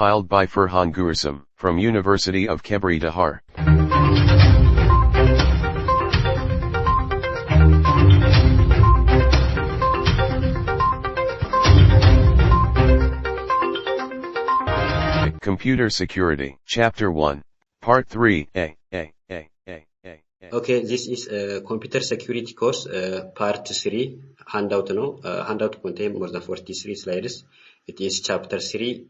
Compiled by Furhan Gursum, from University of Kebri Dahar. Computer Security, Chapter 1, Part 3, Okay, this is Computer Security course, Part 3, handout no, handout contain more than 43 slides. It is Chapter 3,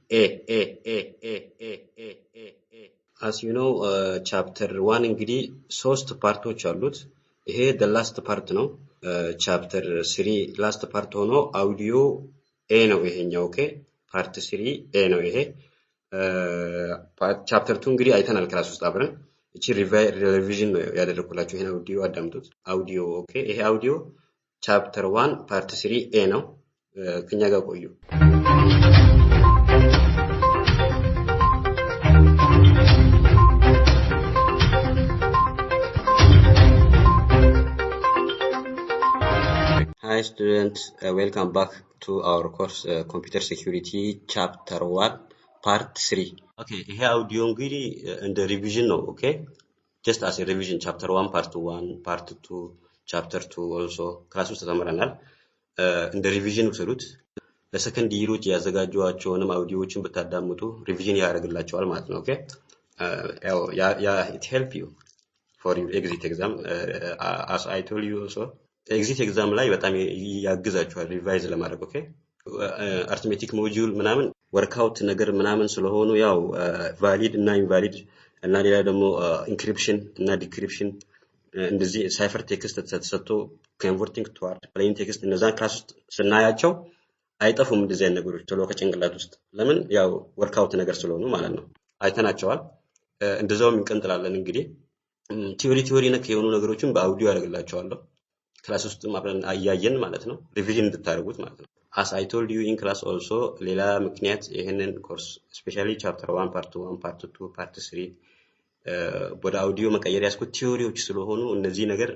As you know, Chapter 1 እንግዲህ ሶስት ፓርቶች አሉት። ይሄ the last part ነው። Chapter 3 last part ሆኖ አውዲዮ A ነው ይሄኛው። ኦኬ ፓርት 3 A ነው ይሄ። ቻፕተር 2 እንግዲህ አይተናል ክላስ ውስጥ አብረን። እቺ ሪቪዥን ነው ያደረኩላችሁ። ይሄን አውዲዮ አዳምጡት። አውዲዮ ኦኬ። ይሄ አውዲዮ ቻፕተር 1 ፓርት 3 A ነው። ከኛ ጋር ቆዩ። Hi students, welcome back to our course Computer Security Chapter 1 Part 3. Okay, here audio እንግዲህ እንደ ሪቪዥን ነው። ኦኬ just as a revision Chapter 1 Part 1 Part 2 Chapter 2 also ክላስ ውስጥ ተመረናል። እንደ ሪቪዥን ውሰዱት። ለሰከንድ ይሮች ያዘጋጇቸውንም አውዲዮዎችን ብታዳምጡ ሪቪዥን ያደርግላችኋል ማለት ነው። ኦኬ it help you for your exit exam as I told you also ኤግዚት ኤግዛም ላይ በጣም ያግዛችኋል ሪቫይዝ ለማድረግ። ኦኬ አርትሜቲክ ሞጁል ምናምን ወርክአውት ነገር ምናምን ስለሆኑ ያው ቫሊድ እና ኢንቫሊድ እና ሌላ ደግሞ ኢንክሪፕሽን እና ዲክሪፕሽን እንደዚህ ሳይፈር ቴክስት ተሰጥቶ ኮንቨርቲንግ ቱ ዋርድ ፕሌን ቴክስት እነዛን ክላስ ውስጥ ስናያቸው አይጠፉም እንደዚህ አይነት ነገሮች ቶሎ ከጭንቅላት ውስጥ። ለምን ያው ወርክአውት ነገር ስለሆኑ ማለት ነው። አይተናቸዋል። እንደዛውም እንቀጥላለን እንግዲህ ቲዮሪ ነክ የሆኑ ነገሮችን በአውዲዮ ያደርግላችኋለሁ። ክላስ ውስጥ አብረን አያየን ማለት ነው። ሪቪዥን እንድታደርጉት ማለት ነው። as I told you in class also ሌላ ምክንያት ይሄንን ኮርስ especially chapter 1 part 1 part 2 part 3 ወደ አውዲዮ መቀየር ያስኩት ቲዮሪዎች ስለሆኑ እነዚህ ነገር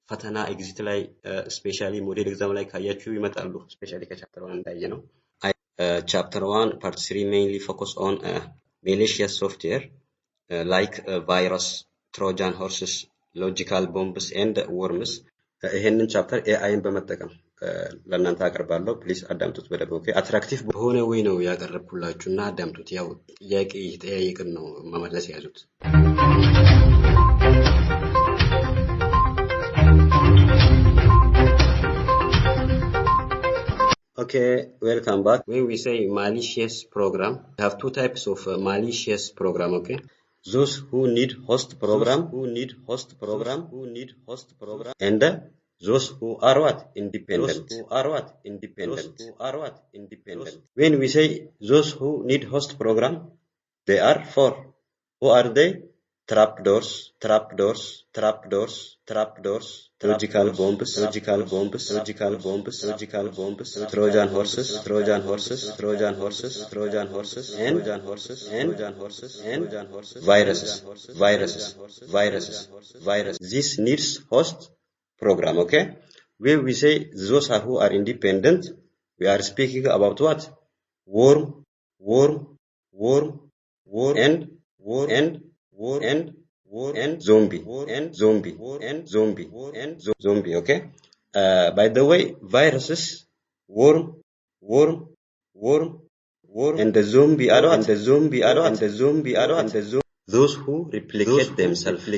ፈተና ኤግዚት ላይ especially ሞዴል ኤግዛም ላይ ካያችሁ ይመጣሉ። especially ከቻፕተር 1 እንዳየ ነው። chapter 1 part 3 mainly focus on malicious software like virus, Trojan horses, logical bombs and worms. ይሄንን ቻፕተር ኤአይን በመጠቀም ለእናንተ አቀርባለሁ። ፕሊስ አዳምጡት በደንብ። ኦኬ አትራክቲቭ በሆነ ወይ ነው ያቀረብኩላችሁና አዳምጡት። ያው ጥያቄ እየተጠያየቅን ነው መመለስ ያዙት። Okay, welcome back. When we say malicious program, we have two types of malicious program, okay? Those who need host program, and those who are what? Independent. When we say those who need host program, they are four. Who are they? Trapdoors, logical bombs, Trojan horses, and viruses. This needs host program, okay? When we say those are who are independent, we are speaking about what? Worm, and zombie, okay? By the way, viruses, worm, and the zombie are those who replicate themselves.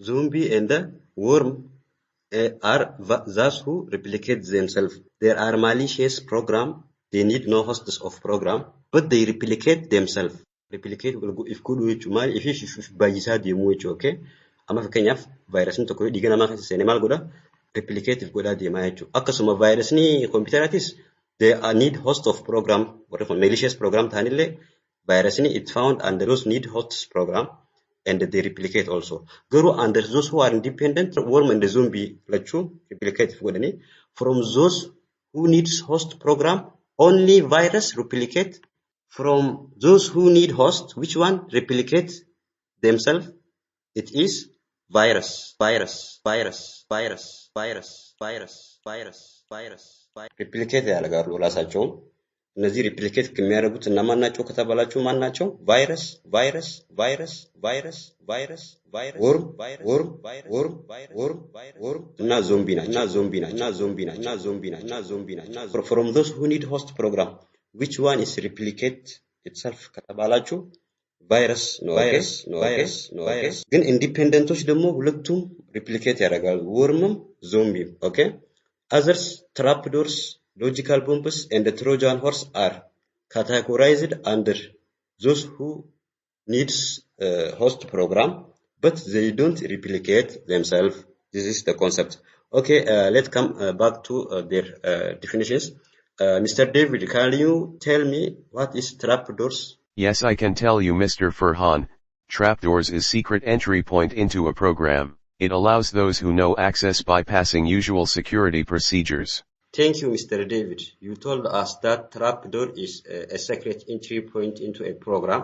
Zombie and the worm are those who replicate themselves. There are malicious program. They need no hosts of program, but they replicate themselves. Replicate if could which mal if you by side you which okay. Ama fakanyaf virus nito ko di gana makasi animal goda replicate if goda di maachu. Akasuma virus ni computeritis they need host of program or if malicious program tanile virus ni it found under those need hosts program and they replicate also. Guru under those who are independent worm and the zombie lachu replicate if goda ni from those who needs host program only virus replicate. From those who need host, which one replicate themselves? It is virus. Replicate ያደርጋሉ ራሳቸውን እነዚህ ሪፕሊኬት ከሚያደርጉት እነማን ናቸው ከተባላችሁ ማን ናቸው? ቫይረስ ወርም እና ዞምቢ ናቸው from those who need host program which one is replicate itself ከተባላችሁ ቫይረስ ነው ኦኬ ግን ኢንዲፔንደንቶች ደግሞ ሁለቱም ሪፕሊኬት ያደርጋሉ ወርምም ዞምቢም ኦኬ others trapdoors logical bombs and the Trojan horse are categorized under those who needs host program but they don't replicate themselves. This is the concept. Okay, let's come back to their definitions. Mr. David, can you tell me what is trapdoors? Yes, I can tell you, Mr. Farhan. Trapdoors is secret entry point into a program. It allows those who know access bypassing usual security procedures. Thank you, Mr. David. You told us that trapdoor is a secret entry point into a program.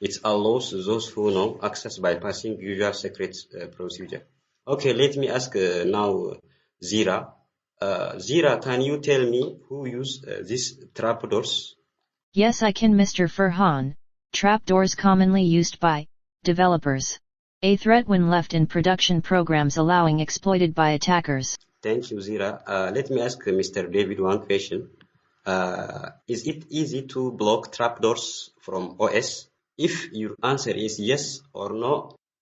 It allows those who know access bypassing usual secret procedure. Okay, let me ask now Zira. Zira, can you tell me who use these trapdoors? Yes, I can, Mr. Farhan. Trapdoors commonly used by developers. A threat when left in production programs allowing exploited by attackers. Thank you, Zira. Let me ask Mr. David one question. Is it easy to block trapdoors from OS? If your answer is yes or no,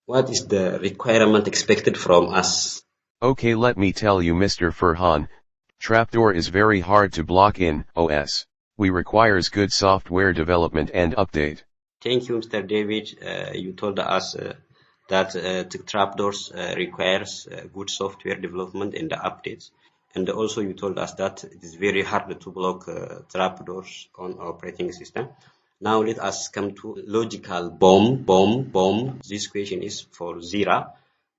what is the requirement expected from us? Okay, let me tell you, Mr. Farhan. Trapdoor is very hard to block in OS. We requires good software development and update. Thank you, Mr. David. You told us that trapdoors requires good software development and updates. And also you told us that it is very hard to block trapdoors on operating system. Now let us come to logical bomb. This question is for Zira.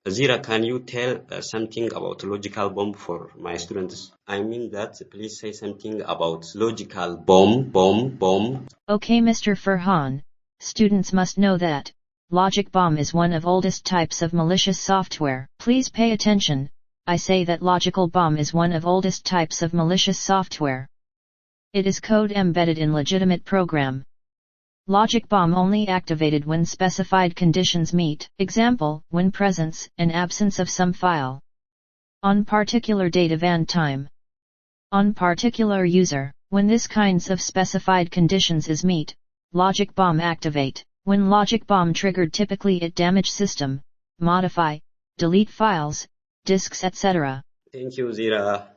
Zira, can you tell something about logical bomb for my students? I mean that please say something about logical bomb. Okay, Mr. Farhan. Students must know that logic bomb is one of oldest types of malicious software. Please pay attention. I say that logical bomb is one of oldest types of malicious software. It is code embedded in legitimate program. Logic bomb only activated when specified conditions meet, example, when presence and absence of some file. On particular date and time. On particular user, when this kinds of specified conditions is meet, logic bomb activate. When logic bomb triggered typically it damage system, modify, delete files, disks etc. Thank you, Zira.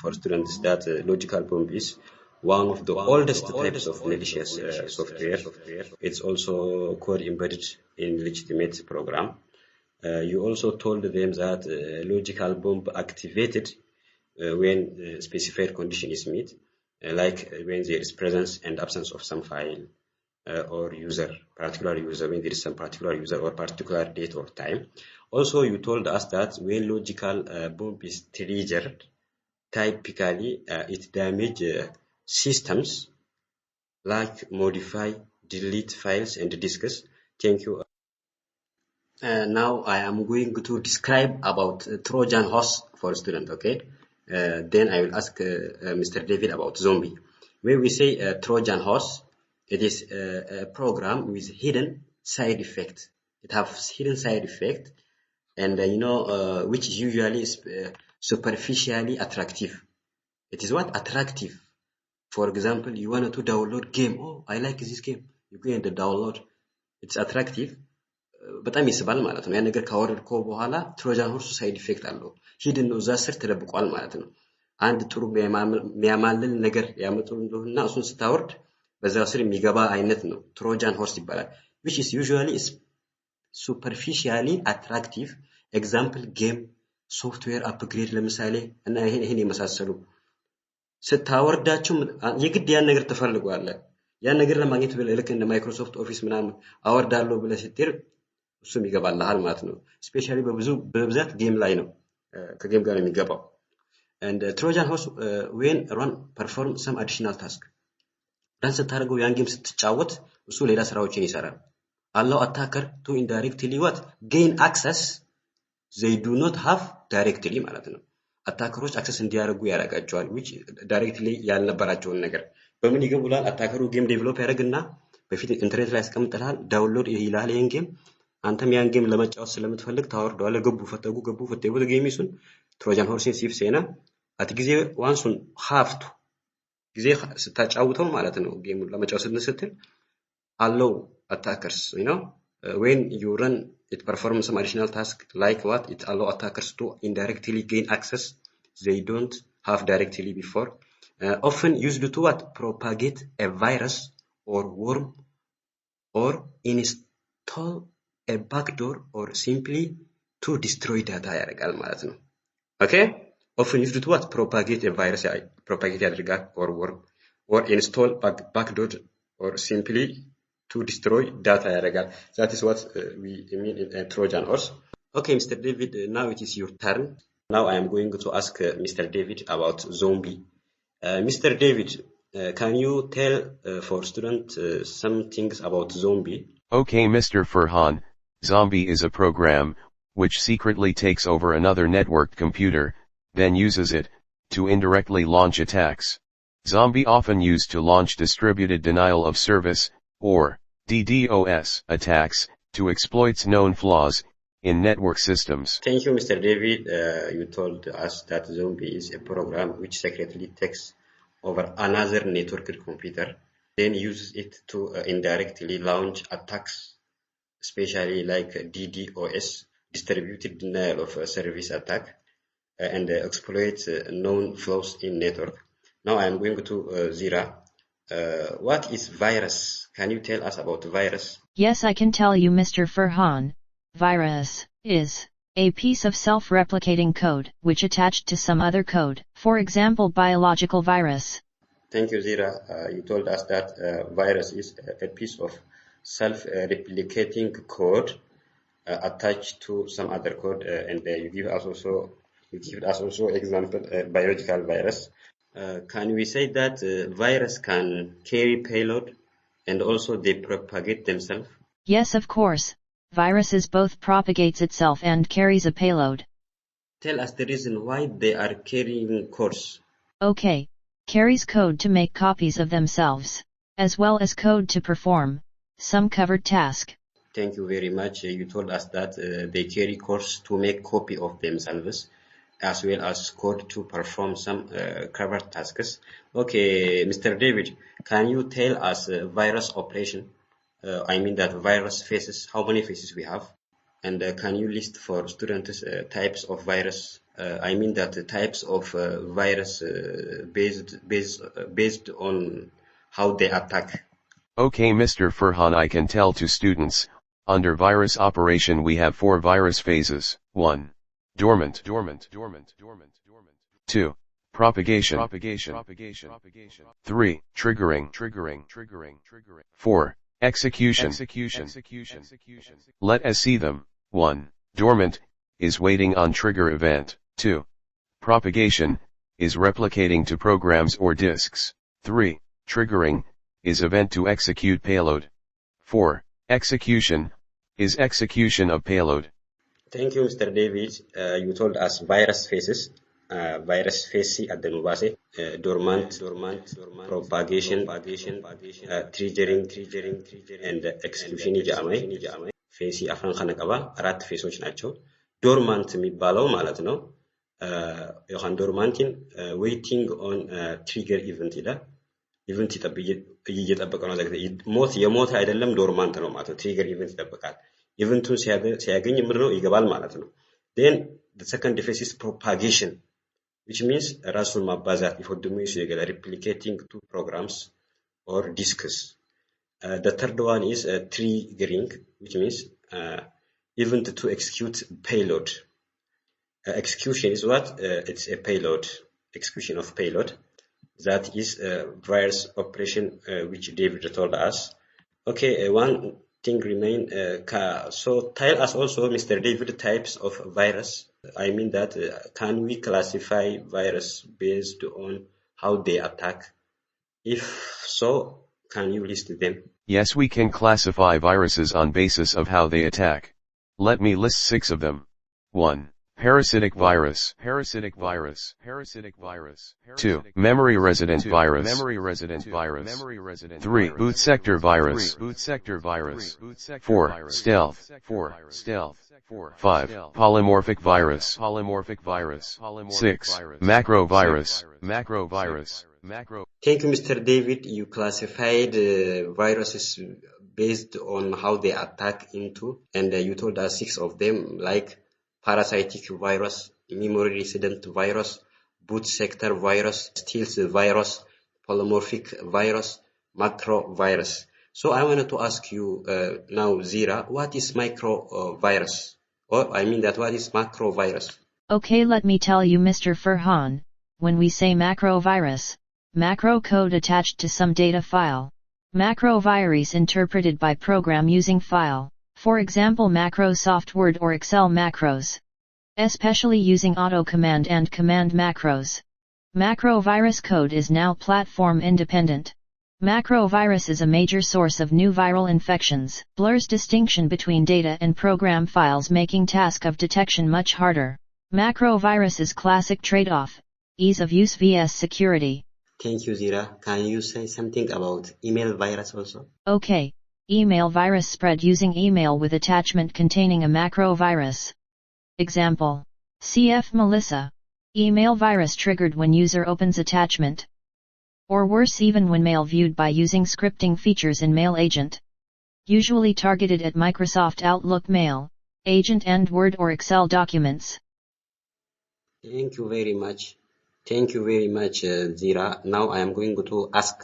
For students that logical bomb is one of the oldest types of malicious software. It's also code embedded in legitimate program. You also told them that logical bomb activated when specified condition is met, like when there is presence and absence of some file or particular user, when there is some particular user or particular date or time. Also, you told us that when logical bomb is triggered, typically it damage systems like modify, delete files and disks. Thank you. Now I am going to describe about Trojan horse for student, okay? Then I will ask Mr. David about zombie. When we say Trojan horse, it is a program with hidden side effect. It has hidden side effect, and which is usually superficially attractive. It is what? Attractive. For example, you want to download game. Oh, I like this game. You go and download. It's attractive. በጣም ይስባል ማለት ነው። ያ ነገር ካወረድከው በኋላ ትሮጃን ሆርስ ሳይድ ኢፌክት አለው። ሂድን ነው እዛ ስር ተደብቋል ማለት ነው። አንድ ጥሩ የሚያማልል ነገር ያመጡ እንደሆነና እሱን ስታወርድ በዛው ስር የሚገባ አይነት ነው። ትሮጃን ሆርስ ይባላል። which is usually superficially attractive. Example game, software upgrade ለምሳሌ እና ይሄን የመሳሰሉ ስታወርዳችሁ የግድ ያን ነገር ተፈልጓለህ። ያን ነገር ለማግኘት ልክ እንደ ማይክሮሶፍት ኦፊስ ምናምን አወርዳለሁ ብለህ ስትል እሱም ይገባልሃል ማለት ነው። ስፔሻሊ በብዛት ጌም ላይ ነው ከጌም ጋር የሚገባው። and Trojan horse when run perform some additional task ራን ስታደርገው ያን ጌም ስትጫወት እሱ ሌላ ስራዎችን ይሰራል። allow attacker to indirectly what gain access they do not have directly ማለት ነው። አታከሮች አክሰስ እንዲያደርጉ ያደርጋቸዋል which directly ያልነበራቸውን ነገር በምን ይገቡላል አታከሩ ጌም ዴቨሎፕ ያደርግና በፊት ኢንተርኔት ላይ ያስቀምጥልሃል ዳውንሎድ ይላል ይሄን ጌም አንተም ያን ጌም ለመጫወት ስለምትፈልግ ታወርደዋለህ ገቡ ፈተጉ ጌሚሱን ትሮጃን ሆርሴን ሲፍ ሴና አት ጊዜ ዋንሱን ሃፍቱ ጊዜ ስታጫውተው ማለት ነው ጌሙን ለመጫወት ስትል allow attackers when you run it performs some additional task like what it allow attackers to indirectly gain access they don't have directly before often used to what propagate a virus or worm or install a backdoor or simply to destroy data ያደርጋል ማለት ነው okay often used to what propagate a virus propagate ያደርጋል or worm or install backdoor or simply to destroy data ያደርጋል that is what we mean in Trojan horse okay Mr. David now it is your turn now I am going to ask Mr. David about zombie Mr. David can you tell for students some things about zombie Okay Mr. Farhan, zombie is a program which secretly takes over another networked computer, then uses it to indirectly launch attacks. Zombie often used to launch distributed denial of service or DDoS attacks to exploit known flaws in network systems. Thank you, Mr. David. You told us that zombie is a program which secretly takes over another networked computer, then uses it to indirectly launch attacks, especially like DDoS, distributed denial of service attack, and exploit known flaws in network. Now I am going to Zira. What is virus? Can you tell us about virus? Yes, I can tell you, Mr. Farhan. Virus is a piece of self-replicating code which attached to some other code, for example biological virus. Thank you, Zira. You told us that virus is a piece of self-replicating code attached to some other code, and you give us also example biological virus. Can we say that virus can carry payload and also they propagate themselves? Yes, of course. Viruses both propagates itself and carries a payload. Tell us the reason why they are carrying codes. Okay. Carries code to make copies of themselves, as well as code to perform some covered task. Thank you very much. You told us that they carry codes to make copy of themselves, as well as code to perform some covered tasks. Okay, Mr. David, can you tell us virus operation? I mean that virus faces, how many faces we have? And can you list for students types of virus? I mean that the types of virus based on how they attack. Okay Mr. Farhan, I can tell to students, under virus operation we have 4 virus phases. 1. Dormant. 2. Propagation. 3. Triggering. 4. Execution. Let us see them. 1. Dormant is waiting on trigger event. 2. Propagation is replicating to programs or disks. 3. Triggering is event to execute payload. 4. Execution is execution of payload. Thank you, Mr. David. You told us virus phases. Virus phase at the Nubase, dormant, propagation, triggering, and execution ijamai. Phase afran khana qaba, arat phaseoch nacho. Dormant የሚባለው ማለት ነው yohan dormantin waiting on trigger event ይላል event እየጠበቀ ነው የሞት አይደለም ዶርማንት ነው ማለት ነው trigger event ይጠብቃል ኢቨንቱን ሲያገኝ ምንድነው ይገባል ማለት ነው then the second phase is propagation which means ራሱን ማባዛት ይፈድሙ ይገላ replicating two programs or disks the third one is triggering which means event to execute payload execution is what it's a payload execution of payload that is virus operation which David told us okay one thing remain so tell us also Mr. David types of virus I mean that can we classify virus based on how they attack if so can you list them Yes, we can classify viruses on basis of how they attack. Let me list 6 of them. 1. Parasitic virus. 2. Memory resident virus. 3. Boot sector virus. 4. Stealth. 5. Polymorphic virus. 6. Macro virus. Thank you, Mr. David. You classified viruses based on how they attack into, and you told us 6 of them, like parasitic virus, memory resident virus, boot sector virus, stealth virus, polymorphic virus, macro virus. So I wanted to ask you now, Zira, what is micro virus? Or I mean that what is macro virus? Okay, let me tell you, Mr. Farhan. When we say macrovirus, macro code attached to some data file. Macrovirus interpreted by program using file, for example Microsoft Word or Excel macros. Especially using auto command and command macros. Macrovirus code is now platform independent. Macrovirus is a major source of new viral infections, blurs distinction between data and program files, making task of detection much harder. Macrovirus is classic trade-off. Ease of use vs security. Thank you, Zira. Can you say something about email virus also? Okay. Email virus spread using email with attachment containing a macro virus. Example. CF Melissa. Email virus triggered when user opens attachment. Or worse, even when mail viewed by using scripting features in Mail Agent. Usually targeted at Microsoft Outlook Mail, Agent and Word or Excel documents. Thank you very much. Thank you very much, Zira. Now I am going to ask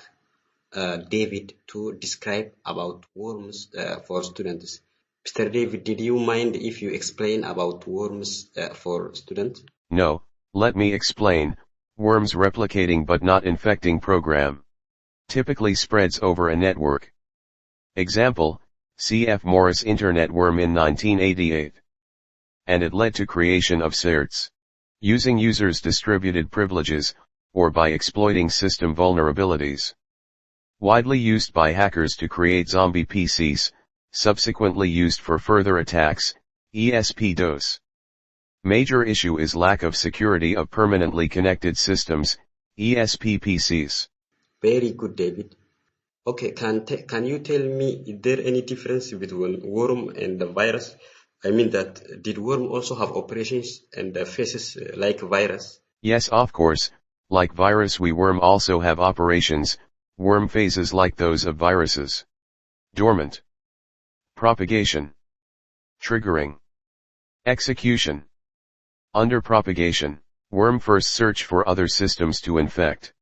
David to describe about worms for students. Mr. David, did you mind if you explain about worms for students? No, let me explain. Worms replicating but not infecting program. Typically spreads over a network. Example, C.F. Morris Internet worm in 1988. And it led to creation of certs. Using users' distributed privileges, or by exploiting system vulnerabilities. Widely used by hackers to create zombie PCs, subsequently used for further attacks, ESP-DOS. Major issue is lack of security of permanently connected systems, ESP PCs. Very good, David. Okay, can you tell me, is there any difference between worm and the virus? I mean that, did worm also have operations and faces like virus? Yes, of course, like virus worm also have operations, worm phases like those of viruses. Dormant. Propagation. Triggering. Execution. Under propagation, worm first search for other systems to infect.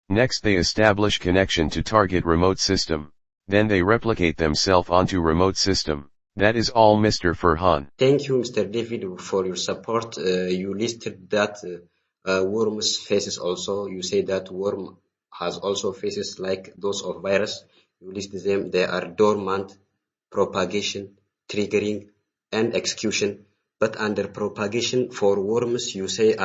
Next they establish connection to target remote system, then they replicate themselves onto remote system. That is all, Mr. Farhan. Thank you, Mr. David, for your support. You listed that worm's faces also. You say that worm has also faces like those of virus. You list them. They are dormant, propagation, triggering, and execution. But under propagation for worms, you say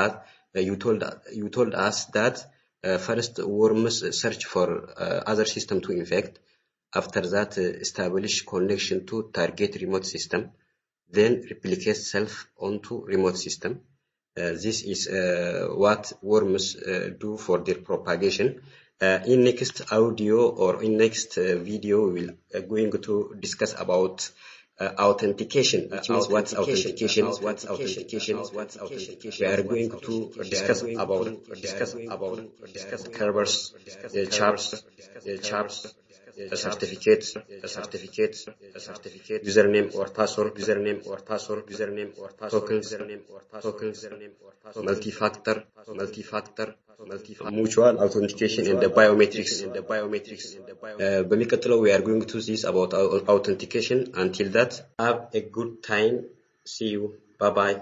you told us that first worms search for other system to infect. After that, establish connection to target remote system, then replicate self onto remote system. This is what worms do for their propagation. In next audio or in next video, we are going to discuss about authentication, which means what's authentication. We are going to discuss about servers, charts, certificates, username or password, tokens, multi-factor, mutual authentication and the biometrics. በሚቀጥለው we are going to see about authentication. Until that, have a good time. See you. Bye bye.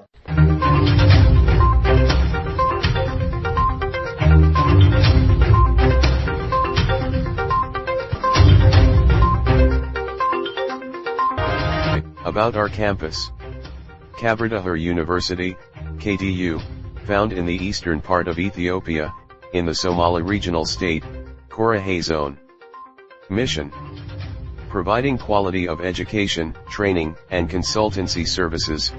About our campus. Kabardahar University, KTU, found in the eastern part of Ethiopia, in the Somali regional state, Korahay zone. Mission: providing quality of education, training, and consultancy services,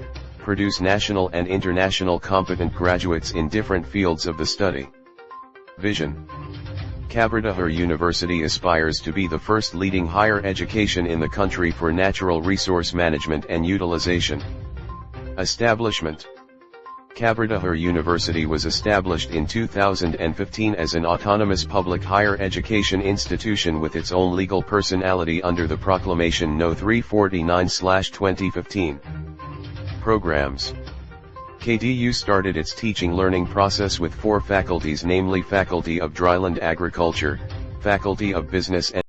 produce national and international competent graduates in different fields of the study. Vision. Kabardahar University aspires to be the first leading higher education in the country for natural resource management and utilization. Establishment. Kabardahar University was established in 2015 as an autonomous public higher education institution with its own legal personality under the Proclamation No. 349/2015. Programs. KDU started its teaching learning process with 4 faculties, namely Faculty of Dryland Agriculture, Faculty of Business and